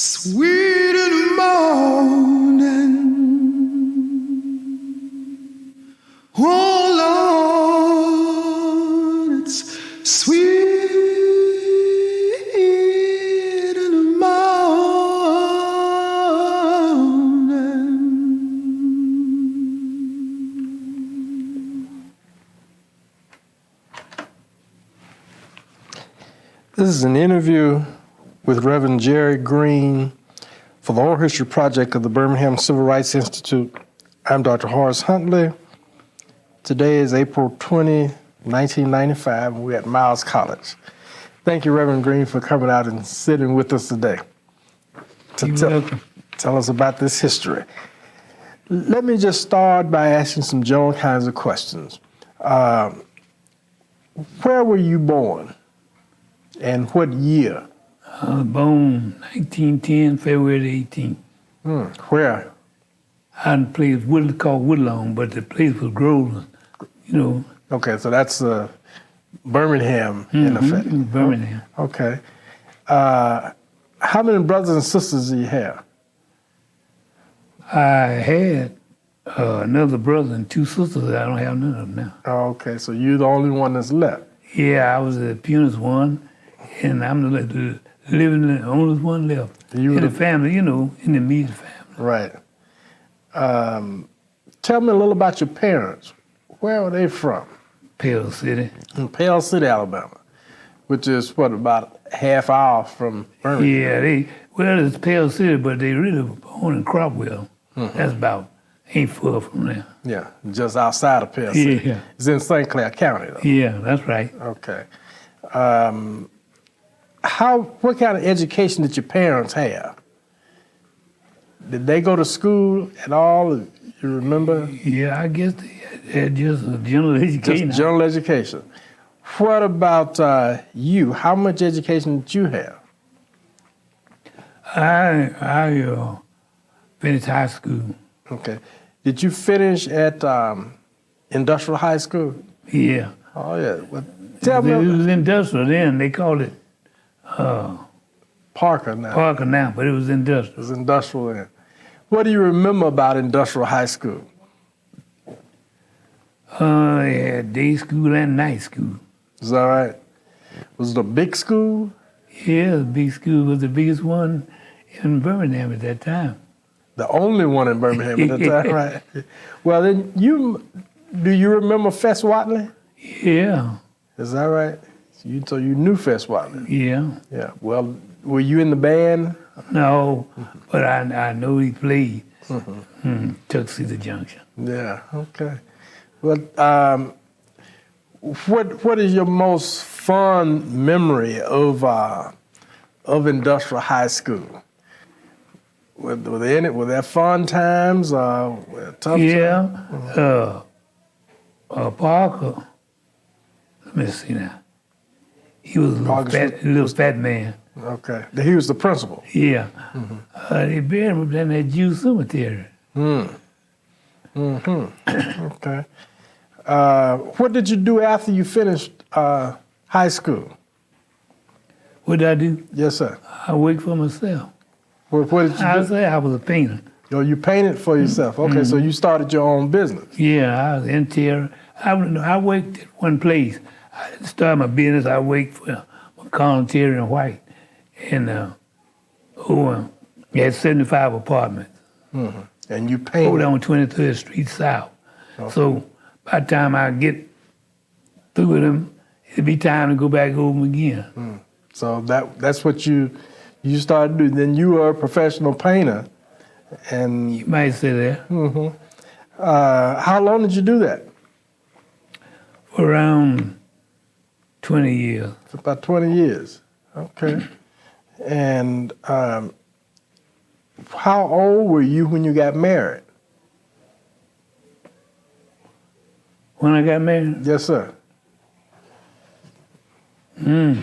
Sweet in the morning, oh Lord, it's sweet in the morning. This is an interview with Reverend Jerry Green for the Oral History Project of the Birmingham Civil Rights Institute. I'm Dr. Horace Huntley. Today is April 20, 1995, and we're at Miles College. Thank you, Reverend Green, for coming out and sitting with us today to tell us about this history. Let me just start by asking some general kinds of questions. Where were you born, and what year? I was born 1910, February the 18th. Where? I had a place called Woodlawn, but the place was Groveland, you know. Okay, so that's Birmingham, in effect. Birmingham. Okay. How many brothers and sisters do you have? I had another brother and two sisters. I don't have none of them now. Okay, so you're the only one that's left. Yeah, I was the punis one, and I'm the living the only one left in the family, you know, in the immediate family. Right. Tell me a little about your parents. Where were they from? Pale City. In Pale City, Alabama, which is, what, about half hour from Birmingham? Yeah, it's Pale City, but they really were born in Cropwell. That's ain't far from there. Yeah, just outside of Pale City. Yeah. It's in St. Clair County, though. Yeah, that's right. Okay. What kind of education did your parents have? Did they go to school at all? You remember? Yeah, I guess they had just a general education. Just general education. What about you? How much education did you have? I finished high school. Okay. Did you finish at industrial high school? Yeah. Oh, yeah. Well, It tell me. was industrial then. They called it Parker now. Parker now, but it was It industrial. was industrial then. What do you remember about industrial high school? They had day school and night school. Is that right? Was it a big school? Yeah, the big school was the biggest one in Birmingham at that time. The only one in Birmingham at the time, right? Well, then do you remember Fess Watley? Yeah, Is that right? So you knew Fess Watley? yeah. Yeah. Well, were you in the band? No, but I know he played Tuxedo Junction. Yeah. Okay. Well, what is your most fond memory of industrial high school? Were there fun times or tough times? Yeah, Parker. Let me see now. He was a little fat man. Okay. He was the principal. Yeah. They buried him in that Jew cemetery. Okay. What did you do after you finished high school? What did I do? Yes, sir. I worked for myself. What did you I do? say I was a painter. Oh, you painted for yourself. Okay, so you started your own business. Yeah, I was interior. I worked at one place. I didn't start my business. I worked for McConnell, Terry and White. And we had 75 apartments. And you Over painted. on 23rd Street South. Okay. So by the time I get through with them, it'd be time to go back home again. So that's what you started doing. Then you were a professional painter. And You might say that. how long did you do that? For around 20 years. For about 20 years. Okay. And how old were you when you got married? When I got married, Yes, sir. I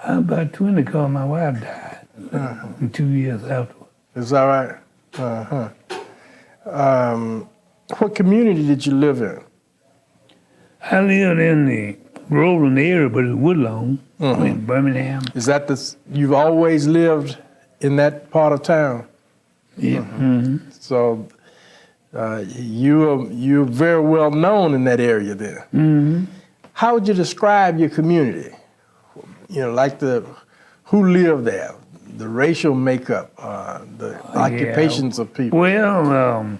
was about 20 because my wife died 2 years afterwards. Is that right? What community did you live in? I lived in the rural area, but it's Woodlawn in Birmingham. Is that you've always lived in that part of town? Yeah. So you're very well known in that area then. How would you describe your community? You know, like who lived there, the racial makeup, the occupations of people. Well,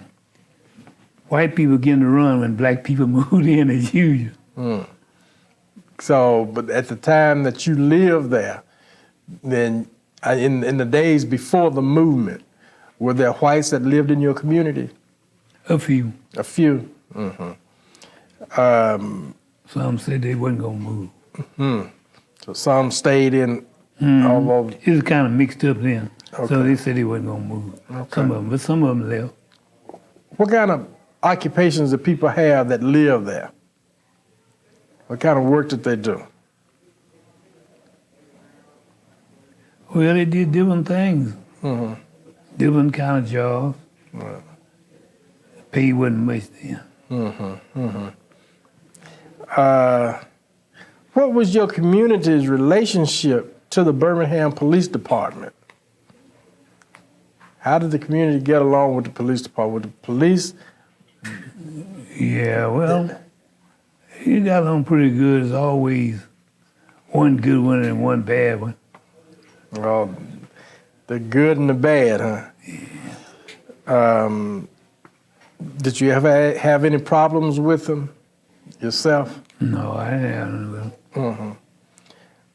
white people getting to run when black people moved in as usual. So, but at the time that you lived there, then in the days before the movement, were there whites that lived in your community? A few. A few. Some said they wasn't gonna move. So some stayed in all over. It was kind of mixed up then. Okay. So they said they wasn't gonna move. Okay. Some of them, but some of them left. What kind of occupations did people have that live there? What kind of work did they do? Well, they did different things, different kind of jobs. Right. Pay wasn't much then. What was your community's relationship to the Birmingham Police Department? How did the community get along with the police department? With the police? Yeah, well, you got along pretty good. There's always one good one and one bad one. Well, the good and the bad, huh? Yeah. Did you ever have any problems with them yourself? No, I didn't have none with them.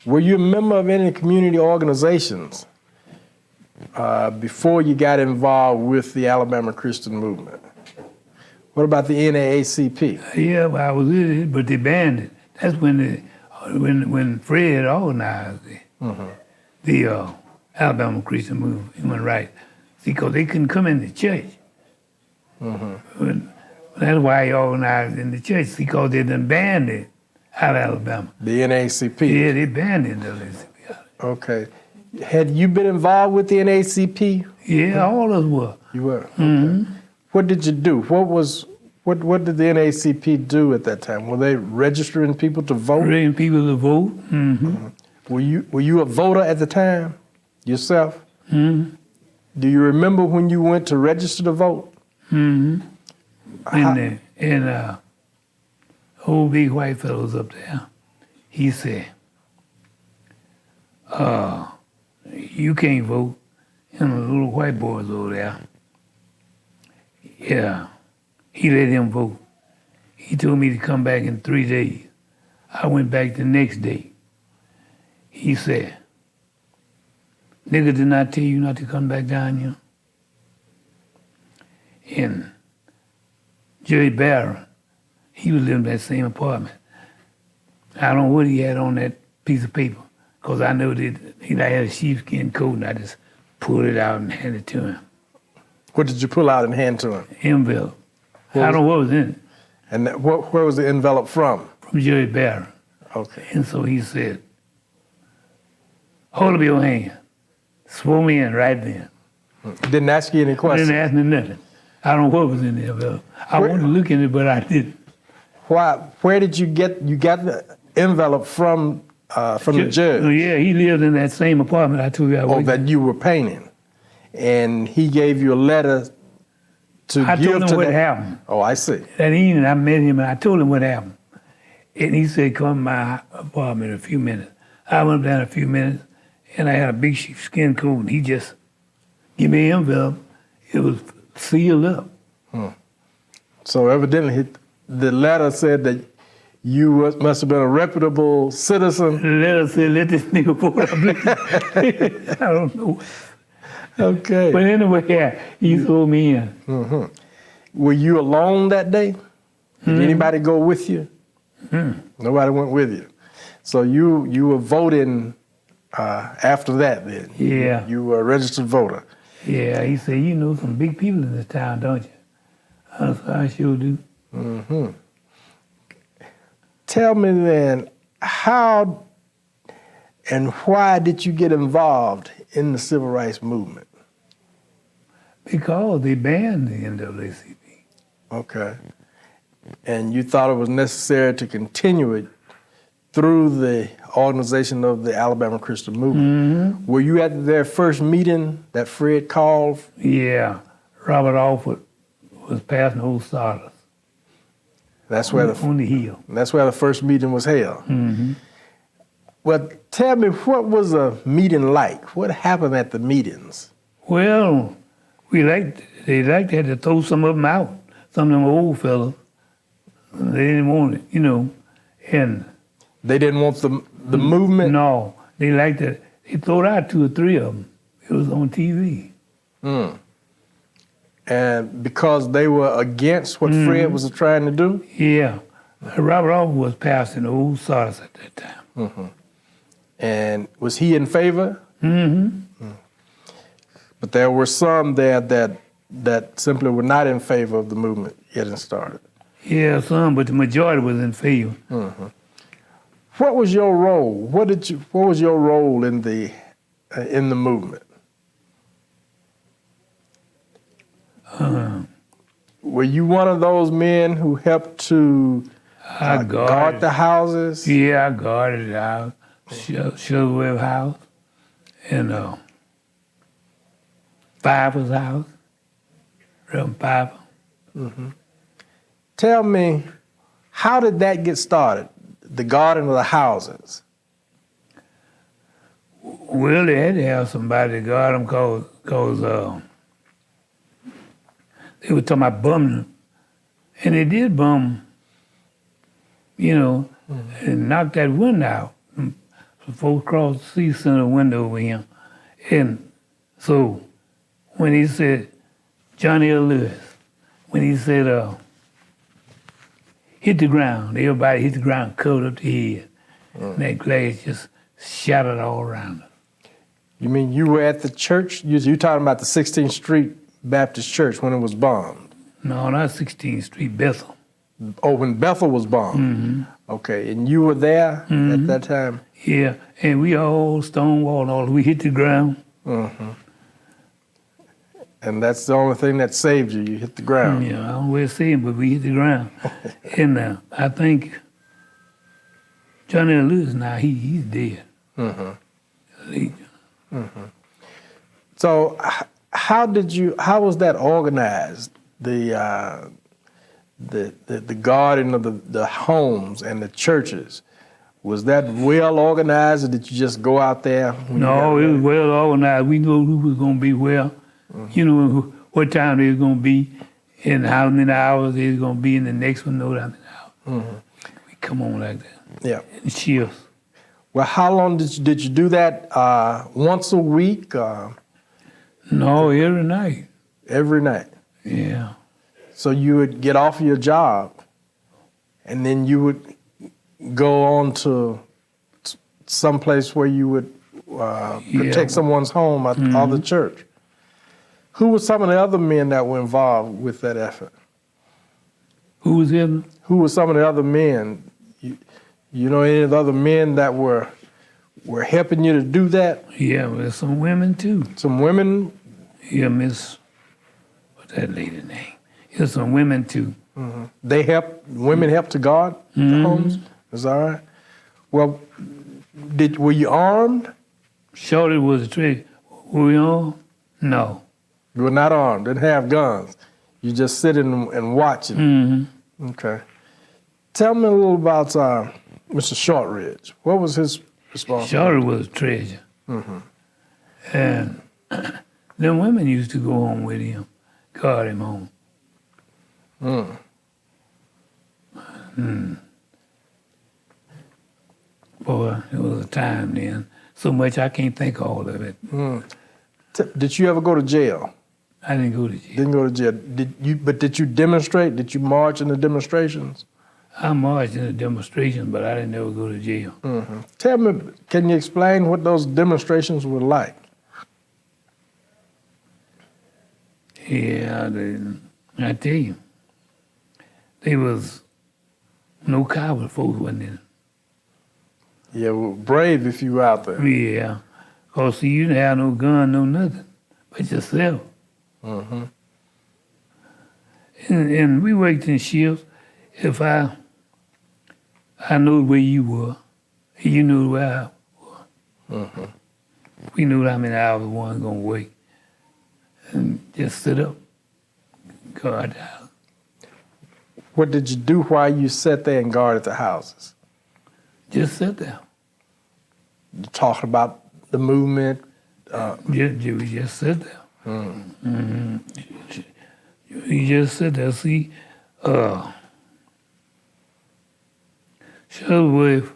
Were you a member of any community organizations before you got involved with the Alabama Christian Movement? What about the NAACP? Yeah, well, I was in it, but they banned it. That's when Fred organized the Alabama Christian Movement, human rights, because they couldn't come in the church. That's why he organized in the church, because they done banned it out of Alabama. The NAACP? Yeah, they banned it in the NAACP. Okay. Had you been involved with the NAACP? Yeah, all of us were. You were? Okay. What did you do? What did the NAACP do at that time? Were they registering people to vote? Ready people to vote. Were you a voter at the time yourself? Do you remember when you went to register to vote? And old big white fellows up there, he said, you can't vote. And the little white boys over there, yeah, he let him vote. He told me to come back in 3 days. I went back the next day. He said, nigga, did not tell you not to come back down here? And Jerry Barron, he was living in that same apartment. I don't know what he had on that piece of paper, because I know that he had a sheepskin coat, and I just pulled it out and handed it to him. What did you pull out and hand to him? Envelope. I don't know what was in it. And where was the envelope from? From Jerry Barron. Okay. And so he said, hold up your hand. Swore me in right then. Didn't ask you any questions? Didn't ask me nothing. I don't know what was in the envelope. I wanted to look in it, but I didn't. Why? Where did you got the envelope from the judge? Oh, yeah, he lived in that same apartment I told you I worked that you were painting. And he gave you a letter to I give told him to what the... happened. Oh, I see. That evening I met him and I told him what happened. And he said, come to my apartment in a few minutes. I went down a few minutes and I had a big sheepskin coat and he just gave me an envelope. It was sealed up. So evidently the letter said that you must have been a reputable citizen. The letter said, let this nigga vote up. I don't know. Okay. But anyway, yeah, he threw me in. Were you alone that day? Did anybody go with you? Nobody went with you. So you were voting after that then? Yeah. You were a registered voter? Yeah, he said, you know some big people in this town, don't you? I sure do. Tell me then, how and why did you get involved in the civil rights movement? Because they banned the NAACP. Okay. And you thought it was necessary to continue it through the organization of the Alabama Christian Movement. Mm-hmm. Were you at their first meeting that Fred called? Yeah. Robert Alford was passing old sawdust That's where on the hill. that's where the first meeting was held. Mm-hmm. Well, tell me, what was a meeting like? What happened at the meetings? Well, they liked to throw some of them out, some of them old fellas. They didn't want it, you know, and They didn't want the movement? no, they liked to, they threw out 2 or 3 of them. It was on TV. Mm. And because they were against what Fred was trying to do? Yeah. Robert Alford was passing old sawdust at that time. Mm-hmm. And was he in favor? Mm-hmm. But there were some there that simply were not in favor of the movement getting started. Yeah, some, but the majority was in favor. Mm-hmm. What was your role? What was your role in the movement? Were you one of those men who helped to guard the houses? Yeah, I guarded the house, Sugarwell House, and Piper's house, Reverend Piper. Mm-hmm. Tell me, how did that get started, the guarding of the houses? Well, they had to have somebody to guard them because they were talking about bumming them. And they did bum, you know, and knocked that window out. So folks crossed the sea center window over here. And so when he said, Johnny L. Lewis, when he said, hit the ground, everybody hit the ground, covered up the head. And that glass just shattered all around us. You mean you were at the church? You're talking about the 16th Street Baptist Church when it was bombed? No, not 16th Street, Bethel. Oh, when Bethel was bombed? Mm-hmm. Okay, and you were there at that time? Yeah, and we all stonewalled and all. We hit the ground. Mm-hmm. And that's the only thing that saved you. You hit the ground. Yeah, I don't know where to say it, but we hit the ground. And I think Johnny L. Lewis now, he's dead. Mm-hmm. So how was that organized? The guarding of the homes and the churches, was that well organized, or did you just go out there? No, it was well organized. We knew who was going to be where, you know, what time they was going to be, and how many hours they was going to be in the next one, know how many hours. We come on like that. Yeah. In shifts. Well, how long did you do that? Once a week? No, every night. Every night. Yeah. So you would get off your job, and then you would go on to some place where you would protect someone's home or the church. Who were some of the other men that were involved with that effort? Who was in? Who were some of the other men? You know any of the other men that were helping you to do that? Yeah, there's some women too. Some women? Yeah, Miss, what's that lady's name? There's some women too. Mm-hmm. Women helped to guard the homes? Is that right? Well, were you armed? Shorty was a trick. Were we on? No. You were not armed, didn't have guns. You just sitting and watching. Mm-hmm. Okay. Tell me a little about Mr. Shortridge. What was his responsibility? Shorty was a treasure. And them women used to go home with him, guard him home. Boy, it was a time then. So much I can't think all of it. Did you ever go to jail? I didn't go to jail. Didn't go to jail. Did you demonstrate? Did you march in the demonstrations? I marched in the demonstration, but I didn't ever go to jail. Tell me, can you explain what those demonstrations were like? Yeah, I tell you, there was no coward folks wasn't in it. Yeah, well, brave if you were out there. Yeah, because see, you didn't have no gun, no nothing, but yourself. And we worked in shifts. If I knew where you were, You knew where we knew how many hours one was going to wait. And just sit up, guard the house. What did you do while you sat there and guarded the houses? Just sit there. You talked about the movement. We just sit there. You just sit there. See, Shuttlesworth,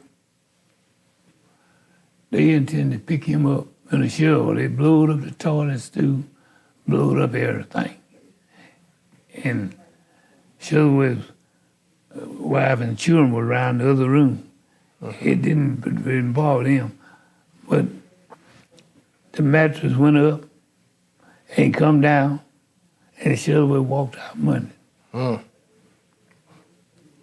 they intend to pick him up in a shovel. They blowed up the toilets too, blowed up everything. And Shuttlesworth's wife and children were around the other room. It didn't involve him. But the mattress went up and come down, and Shuttlesworth walked out Monday.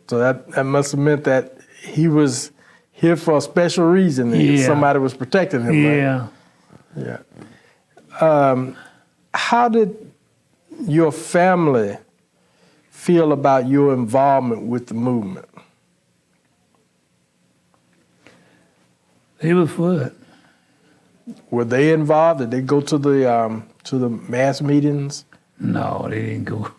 So that must have meant that he was here for a special reason. And somebody was protecting him. Yeah. Right? Yeah. How did your family feel about your involvement with the movement? They was for it. Were they involved? Did they go to the mass meetings? No, they didn't go.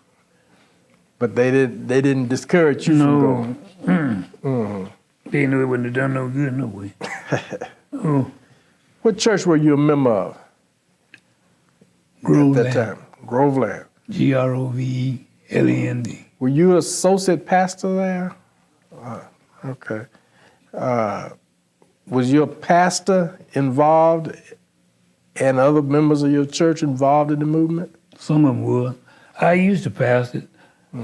But they didn't discourage you from going. They knew it wouldn't have done no good no way. What church were you a member of Groveland. at that time? Groveland. Groveland. Were you associate pastor there? Okay. Was your pastor involved and other members of your church involved in the movement? Some of them were. I used to pastor it.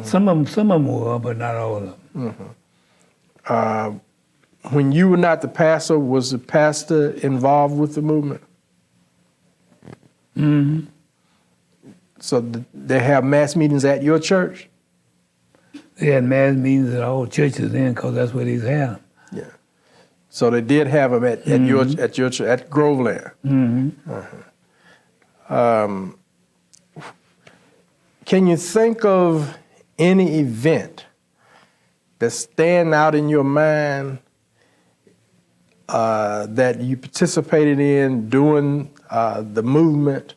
Some of them were, but not all of them. When you were not the pastor, was the pastor involved with the movement? Mm-hmm. So they have mass meetings at your church? They had mass meetings at all churches then, because that's where these had them. Yeah. So they did have them at your church, at Groveland. Can you think of any event that stand out in your mind that you participated in during the movement?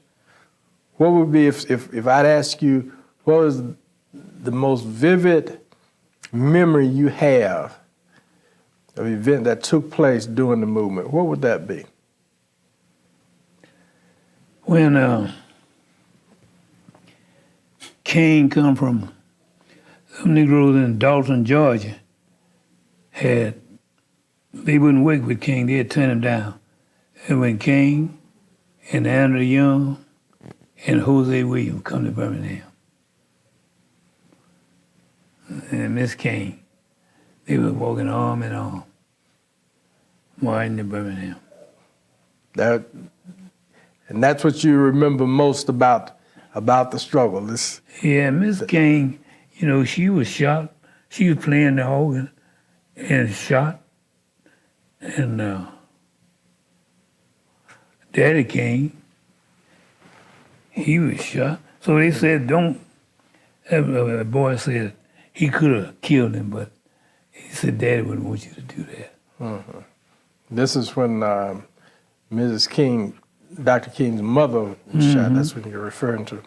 What would be if I'd ask you, what was the most vivid memory you have of an event that took place during the movement? What would that be? When King come from some Negroes in Dalton, Georgia, they wouldn't work with King, they'd turn him down. And when King and Andrew Young and Jose Williams come to Birmingham, and Miss King, they were walking arm in arm, marching to Birmingham. And that's what you remember most about the struggle. Yeah, Miss King, she was shot. She was playing the organ and shot. And Daddy King, he was shot. So they said, a boy said he could have killed him, but he said, Daddy wouldn't want you to do that. This is when Mrs. King, Dr. King's mother was shot. That's what you're referring to.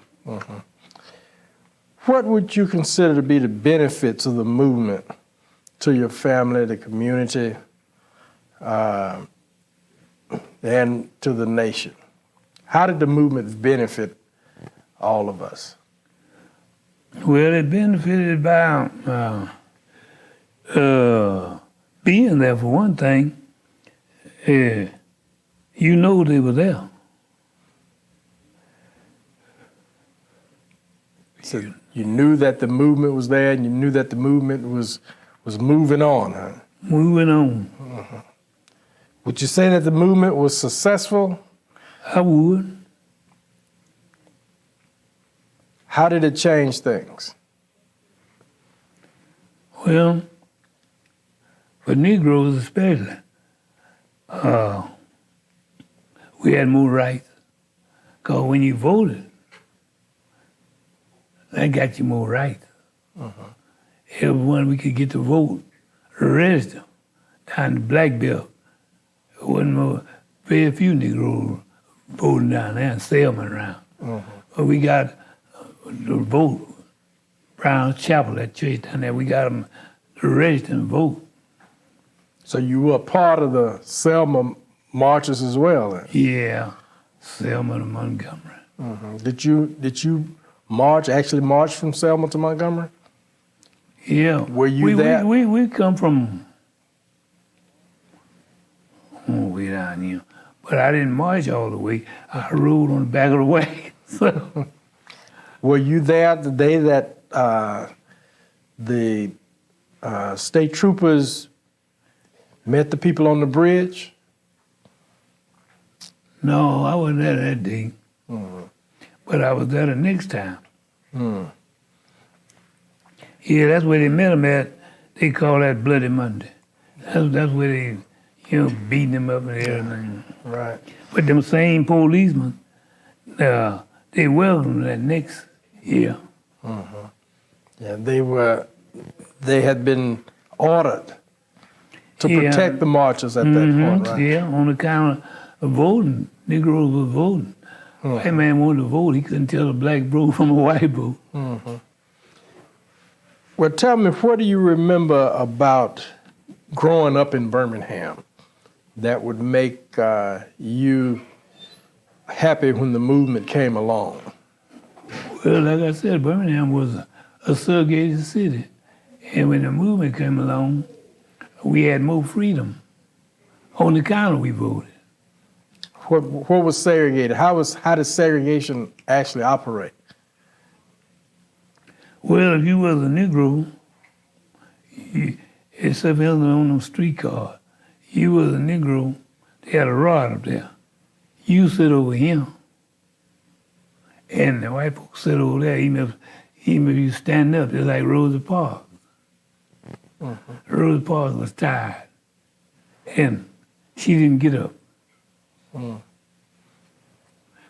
What would you consider to be the benefits of the movement to your family, the community, and to the nation? How did the movement benefit all of us? Well, it benefited by being there, for one thing. You know they were there. So you knew that the movement was there, and you knew that the movement was moving on, huh? Moving on. Would you say that the movement was successful? I would. How did it change things? Well, for Negroes especially, we had more rights. Because when you voted, that got you more rights. Everyone we could get to vote, register down the black belt, wasn't very few Negroes voting down there and Selma around. But we got the vote, Brown Chapel, that church down there, we got them to register and vote. So you were part of the Selma marches as well, then? Yeah, Selma to Montgomery. Did you actually march from Selma to Montgomery? Yeah. Were you there? We come from way down here. But I didn't march all the way. I rode on the back of the wagon. So. Were you there the day that the state troopers met the people on the bridge? No, I wasn't there that day. But I was there the next time. Yeah, that's where they met him at. They call that Bloody Monday. That's where they, beating him up and everything. Right. But them same policemen, they welcomed him that next year. Yeah, they had been ordered to protect the marchers at that point, right? Yeah, on account of voting. Negroes was voting. White man wanted to vote. He couldn't tell a black bro from a white bro. Well, tell me, what do you remember about growing up in Birmingham that would make you happy when the movement came along? Well, like I said, Birmingham was a segregated city. And when the movement came along, we had more freedom. On the counter, we voted. What was segregated? How did segregation actually operate? Well, if you was a Negro, except if on them streetcar, you was a Negro, they had a rod up there. You sit over here, and the white folks sit over there, even if you stand up, just like Rosa Parks. Rosa Parks was tired, and she didn't get up.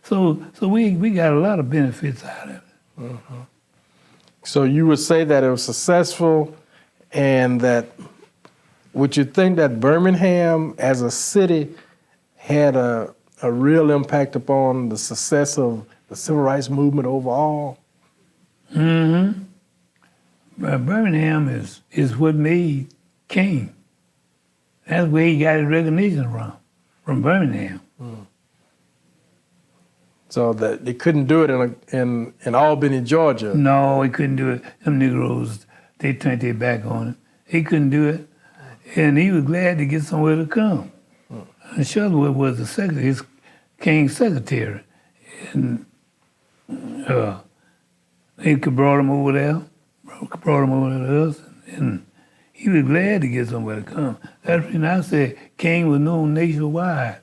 So we got a lot of benefits out of it. So you would say that it was successful, and that would you think that Birmingham as a city had a real impact upon the success of the civil rights movement overall? Birmingham is what made King. That's where he got his recognition from Birmingham. So that they couldn't do it in Albany, Georgia. No, he couldn't do it. Them Negroes, they turned their back on him. He couldn't do it, and he was glad to get somewhere to come. And Shutterwood was his King's secretary, and they brought him over there, to us, and he was glad to get somewhere to come. That's the reason I said King was known nationwide,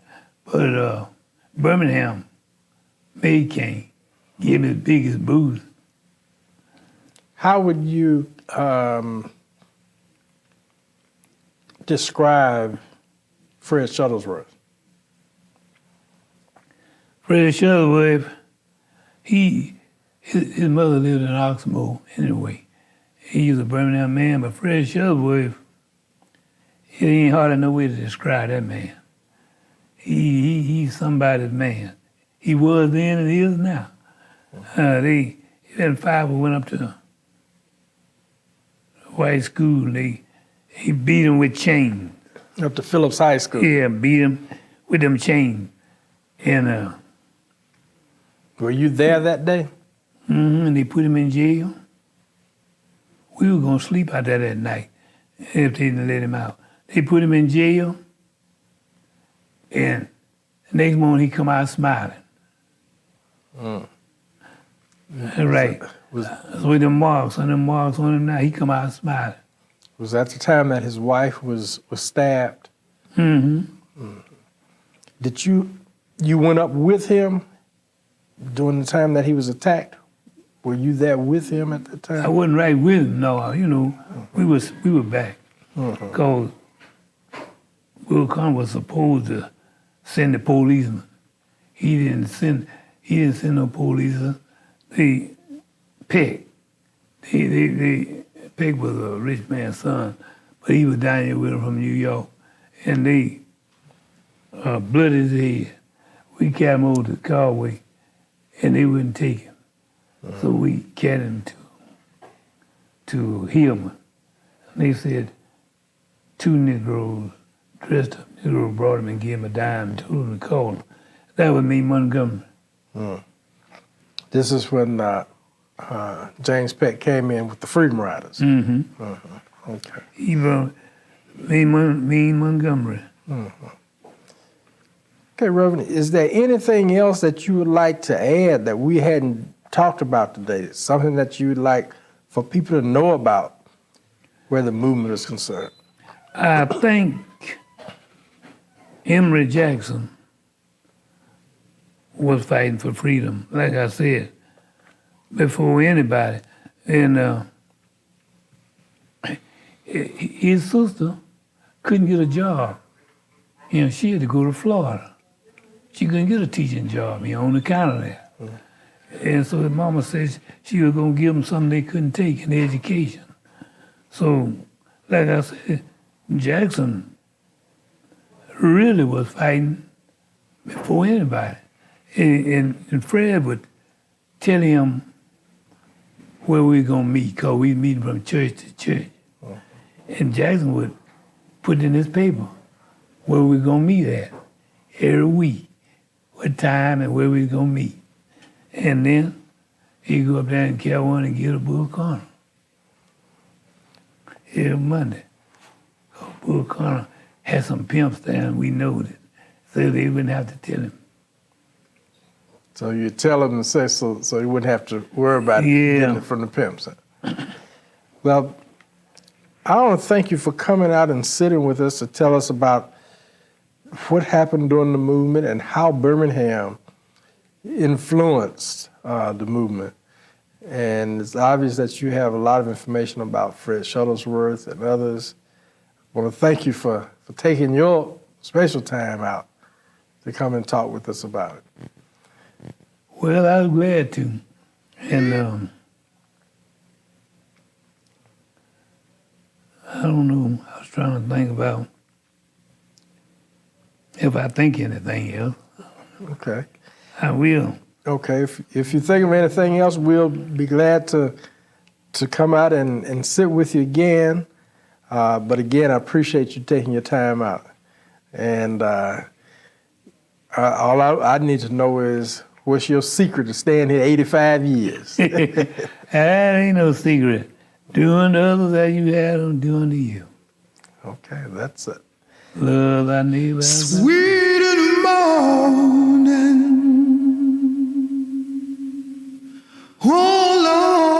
but Birmingham made King, give him his biggest boost. How would you describe Fred Shuttlesworth? Fred Shuttlesworth, his mother lived in Oxmoor anyway. He was a Birmingham man, but Fred Shuttlesworth, it ain't hardly no way to describe that man. He's somebody's man. He was then and he is now. He and five went up to white school and he beat him with chains. Up to Phillips High School? Yeah, beat him with them chains. And were you there that day? And they put him in jail. We were gonna sleep out there that night if they didn't let him out. They put him in jail, and the next morning he come out smiling. Right. So with them marks on him now, he come out smiling. Was that the time that his wife was stabbed? Did you went up with him during the time that he was attacked? Were you there with him at that time? I wasn't right with him, no. We were back. Because Will Conn was supposed to send the policeman. He didn't send no policeman. Peck was a rich man's son, but he was down here with him from New York. And they blood his head. We carried him over to the carway, and they wouldn't take him. So we carried him to Hillman. And they said 2 Negroes, dressed up Negroes, brought him and gave him a dime and told him to call him. That was me, Montgomery. This is when James Peck came in with the Freedom Riders. Mm-hmm. Okay. He brought me, Montgomery. Okay, Reverend, is there anything else that you would like to add that we hadn't talked about today? Something that you would like for people to know about where the movement is concerned? I think Emory Jackson was fighting for freedom, like I said, before anybody. And his sister couldn't get a job. You know, she had to go to Florida. She couldn't get a teaching job, on account of that. And so his mama said she was going to give them something they couldn't take in education. So, like I said, Jackson really was fighting before anybody. And Fred would tell him where we were going to meet, because we meet from church to church. And Jackson would put in his paper where we were going to meet at every week, what time and where we were going to meet. And then he'd go up there and carry one and get a Bull Corner every Monday. Bull Corner had some pimps there, and we know it, so they wouldn't have to tell him. So you tell him to say so you wouldn't have to worry about getting it from the pimps. Well, I want to thank you for coming out and sitting with us to tell us about what happened during the movement and how Birmingham influenced the movement. And it's obvious that you have a lot of information about Fred Shuttlesworth and others. I want to thank you for taking your special time out to come and talk with us about it. Well, I was glad to. And I don't know, I was trying to think about if I think anything else. Okay. I will. Okay, if you think of anything else, we'll be glad to come out and sit with you again. But again, I appreciate you taking your time out. And all I need to know is, what's your secret to staying here 85 years? That ain't no secret. Doing to others as you had them doing to you. Okay, that's it. Love thy neighbor. Sweet in the morning. Oh, Lord.